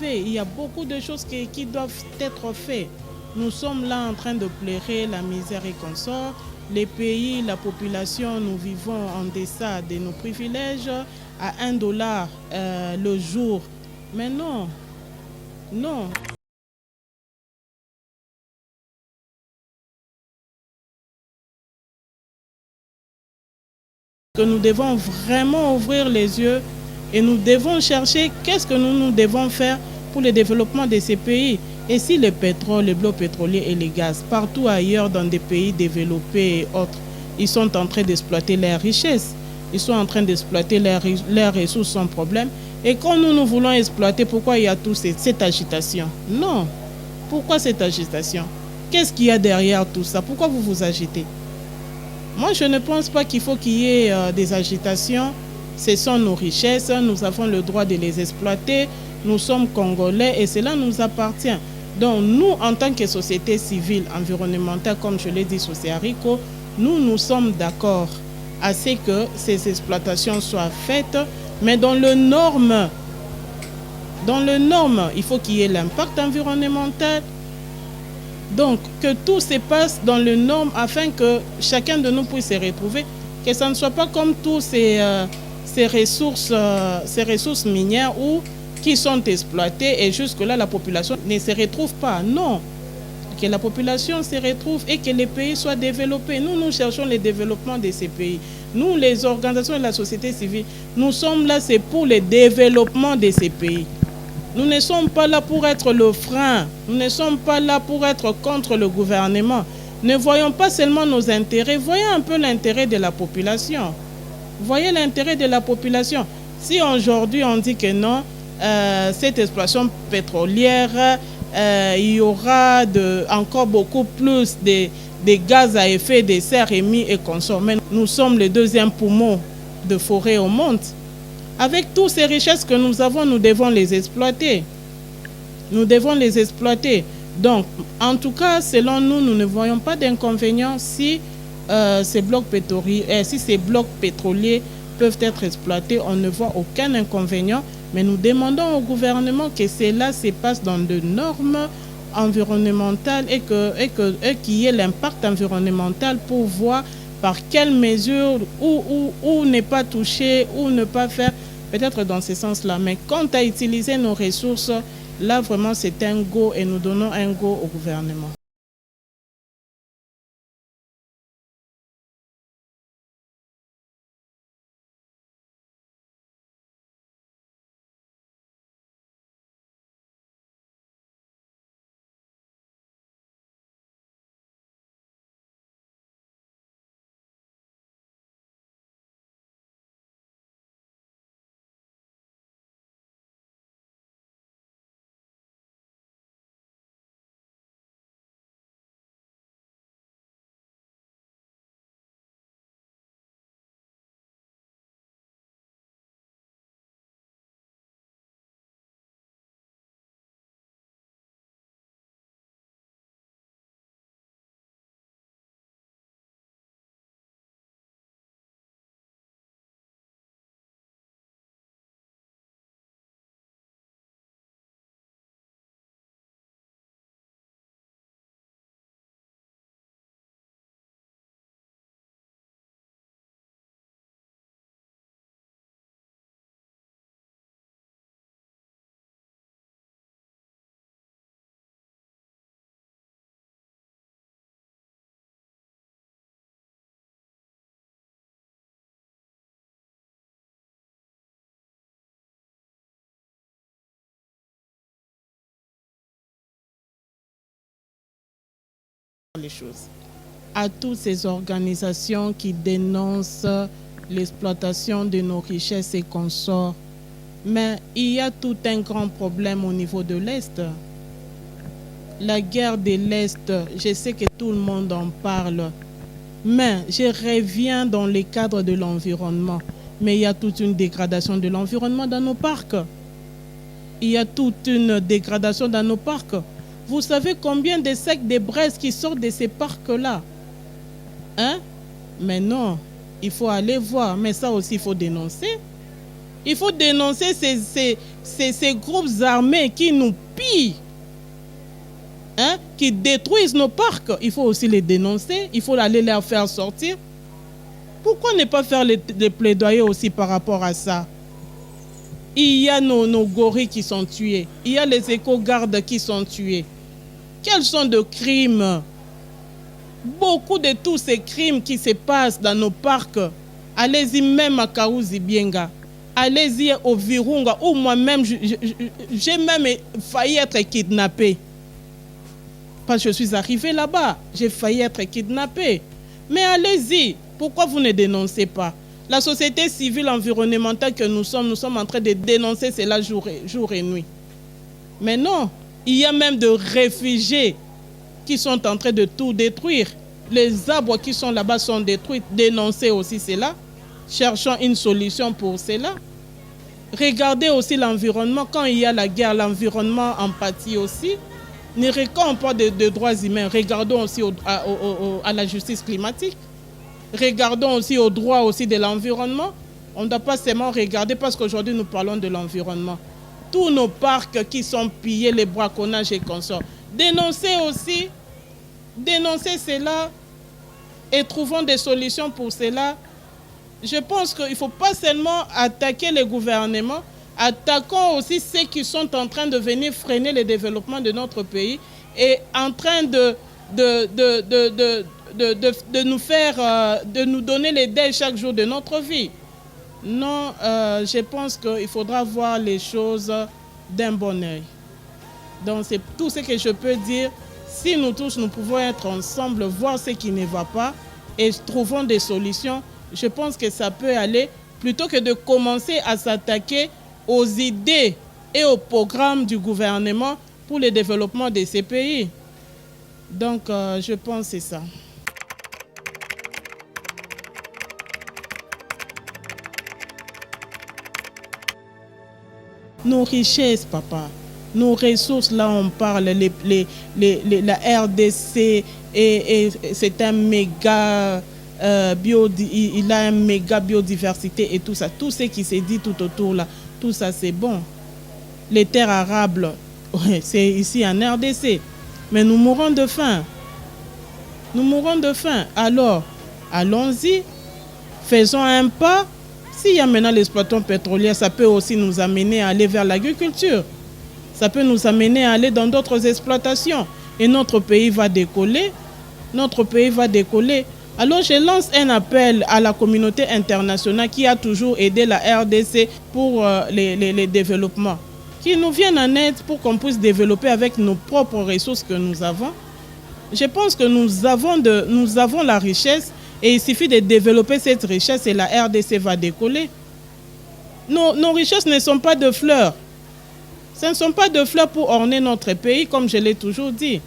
Il y a beaucoup de choses qui doivent être faites. Nous sommes là en train de pleurer la misère et consorts. Les pays, la population, nous vivons en deçà de nos privilèges à 1 $ le jour. Mais non, non. Que nous devons vraiment ouvrir les yeux et nous devons chercher qu'est-ce que nous devons faire pour le développement de ces pays. Et si le pétrole, les blocs pétroliers et les gaz, partout ailleurs dans des pays développés et autres, ils sont en train d'exploiter leurs richesses, ils sont en train d'exploiter leurs ressources sans problème. Et quand nous voulons exploiter, pourquoi il y a toute cette agitation? Non. Pourquoi cette agitation? Qu'est-ce qu'il y a derrière tout ça? Pourquoi vous vous agitez? Moi, je ne pense pas qu'il faut qu'il y ait des agitations. Ce sont nos richesses, nous avons le droit de les exploiter. Nous sommes Congolais et cela nous appartient. Donc nous, en tant que société civile environnementale, comme je l'ai dit sur CEARICO, nous sommes d'accord à ce que ces exploitations soient faites, mais dans le norme. Dans le norme, il faut qu'il y ait l'impact environnemental. Donc, que tout se passe dans le norme afin que chacun de nous puisse se retrouver, que ça ne soit pas comme tous ces ressources minières qui sont exploitées et jusque-là la population ne se retrouve pas. Non, que la population se retrouve et que les pays soient développés. Nous cherchons le développement de ces pays. Nous, les organisations de la société civile, nous sommes là, c'est pour le développement de ces pays. Nous ne sommes pas là pour être le frein. Nous ne sommes pas là pour être contre le gouvernement. Ne voyons pas seulement nos intérêts, voyons un peu l'intérêt de la population. Voyez l'intérêt de la population. Si aujourd'hui on dit que non, cette exploitation pétrolière, il y aura encore beaucoup plus de gaz à effet de serre émis et consommés. Nous sommes le deuxième poumon de forêt au monde. Avec toutes ces richesses que nous avons, nous devons les exploiter. Nous devons les exploiter. Donc, en tout cas, selon nous, nous ne voyons pas d'inconvénient si ces blocs pétroliers peuvent être exploités. On ne voit aucun inconvénient. Mais nous demandons au gouvernement que cela se passe dans de normes environnementales et qu'il y ait l'impact environnemental pour voir par quelles mesures, où ne pas toucher, où ne pas faire, peut-être dans ce sens-là. Mais quant à utiliser nos ressources, là vraiment c'est un go et nous donnons un go au gouvernement. Les choses. À toutes ces organisations qui dénoncent l'exploitation de nos richesses et consorts. Mais il y a tout un grand problème au niveau de l'Est. La guerre de l'Est, je sais que tout le monde en parle. Mais je reviens dans le cadre de l'environnement. Mais il y a toute une dégradation de l'environnement dans nos parcs. Il y a toute une dégradation dans nos parcs. Vous savez combien de sacs de braise qui sortent de ces parcs-là? Hein? Mais non, il faut aller voir. Mais ça aussi, il faut dénoncer. Il faut dénoncer ces groupes armés qui nous pillent, hein, qui détruisent nos parcs, il faut aussi les dénoncer, il faut aller les faire sortir. Pourquoi ne pas faire les plaidoyers aussi par rapport à ça? Il y a nos gorilles qui sont tués, il y a les éco-gardes qui sont tués. Quels sont de crimes? Beaucoup de tous ces crimes qui se passent dans nos parcs, allez-y même à Kaouzi Bienga, allez-y au Virunga, où moi-même, j'ai même failli être kidnappé. Parce que je suis arrivé là-bas, j'ai failli être kidnappé. Mais allez-y, pourquoi vous ne dénoncez pas? La société civile environnementale que nous sommes en train de dénoncer cela jour et nuit. Mais non, il y a même des réfugiés qui sont en train de tout détruire. Les arbres qui sont là-bas sont détruits. Dénoncez aussi cela. Cherchons une solution pour cela. Regardez aussi l'environnement. Quand il y a la guerre, l'environnement en pâtit aussi. Ne regardons pas de droits humains. Regardons aussi à la justice climatique. Regardons aussi aux droits aussi de l'environnement. On ne doit pas seulement regarder parce qu'aujourd'hui nous parlons de l'environnement. Tous nos parcs qui sont pillés, les braconnages et consorts. Dénoncez aussi, dénoncez cela et trouvons des solutions pour cela. Je pense qu'il ne faut pas seulement attaquer les gouvernements, attaquons aussi ceux qui sont en train de venir freiner le développement de notre pays et en train de nous donner les dés chaque jour de notre vie. Non, je pense qu'il faudra voir les choses d'un bon œil. Donc c'est tout ce que je peux dire. Si nous tous, nous pouvons être ensemble, voir ce qui ne va pas et trouvons des solutions, je pense que ça peut aller plutôt que de commencer à s'attaquer aux idées et aux programmes du gouvernement pour le développement de ces pays. Donc je pense que c'est ça. Nos richesses, papa, nos ressources, là on parle, la RDC, et c'est un méga, il a une méga biodiversité et tout ça. Tout ce qui s'est dit tout autour là, tout ça c'est bon. Les terres arables, ouais, c'est ici en RDC. Mais nous mourrons de faim. Nous mourrons de faim. Alors, allons-y, faisons un pas. S'il y a maintenant l'exploitation pétrolière, ça peut aussi nous amener à aller vers l'agriculture. Ça peut nous amener à aller dans d'autres exploitations. Et notre pays va décoller. Notre pays va décoller. Alors je lance un appel à la communauté internationale qui a toujours aidé la RDC pour les développements. Qui nous viennent en aide pour qu'on puisse développer avec nos propres ressources que nous avons. Je pense que nous avons la richesse. Et il suffit de développer cette richesse et la RDC va décoller. Nos richesses ne sont pas de fleurs. Ce ne sont pas de fleurs pour orner notre pays, comme je l'ai toujours dit.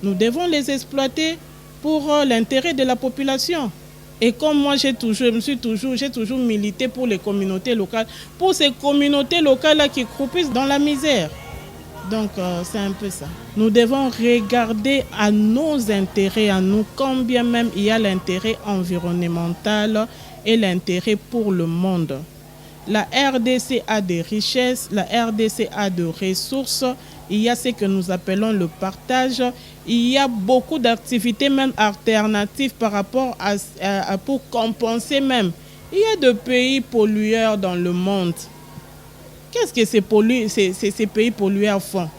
Nous devons les exploiter pour l'intérêt de la population. Et comme moi, j'ai toujours milité pour les communautés locales, pour ces communautés locales-là qui croupissent dans la misère. Donc, c'est un peu ça. Nous devons regarder à nos intérêts, à nous, quand bien même il y a l'intérêt environnemental et l'intérêt pour le monde. La RDC a des richesses, la RDC a des ressources, il y a ce que nous appelons le partage, il y a beaucoup d'activités même alternatives par rapport pour compenser même. Il y a de pays pollueurs dans le monde. Qu'est-ce que ces pays pollueurs font?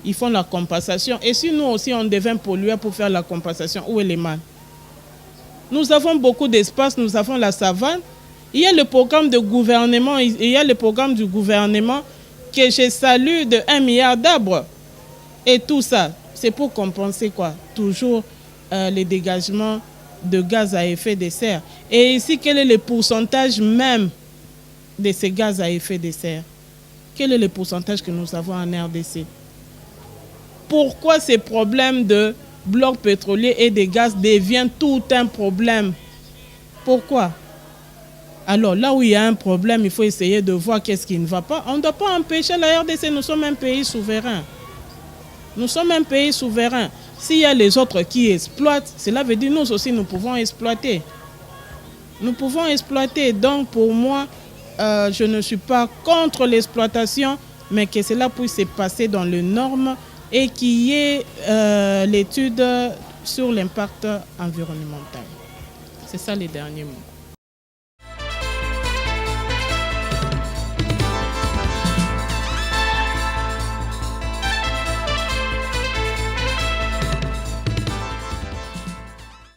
Ils font la compensation. Et si nous aussi on devient pollueurs pour faire la compensation, où est le mal? Nous avons beaucoup d'espace, nous avons la savane. Il y a le programme de gouvernement, il y a le programme du gouvernement que je salue de 1 milliard d'arbres. Et tout ça, c'est pour compenser quoi? Toujours les dégagements de gaz à effet de serre. Et ici, quel est le pourcentage même de ces gaz à effet de serre? Quel est le pourcentage que nous avons en RDC? Pourquoi ces problèmes de blocs pétroliers et de gaz deviennent tout un problème? Pourquoi? Alors là où il y a un problème, il faut essayer de voir qu'est-ce qui ne va pas. On ne doit pas empêcher la RDC, nous sommes un pays souverain. Nous sommes un pays souverain. S'il y a les autres qui exploitent, cela veut dire que nous aussi nous pouvons exploiter. Nous pouvons exploiter. Donc pour moi, je ne suis pas contre l'exploitation mais que cela puisse se passer dans les normes et qu'il y ait l'étude sur l'impact environnemental. C'est ça les derniers mots.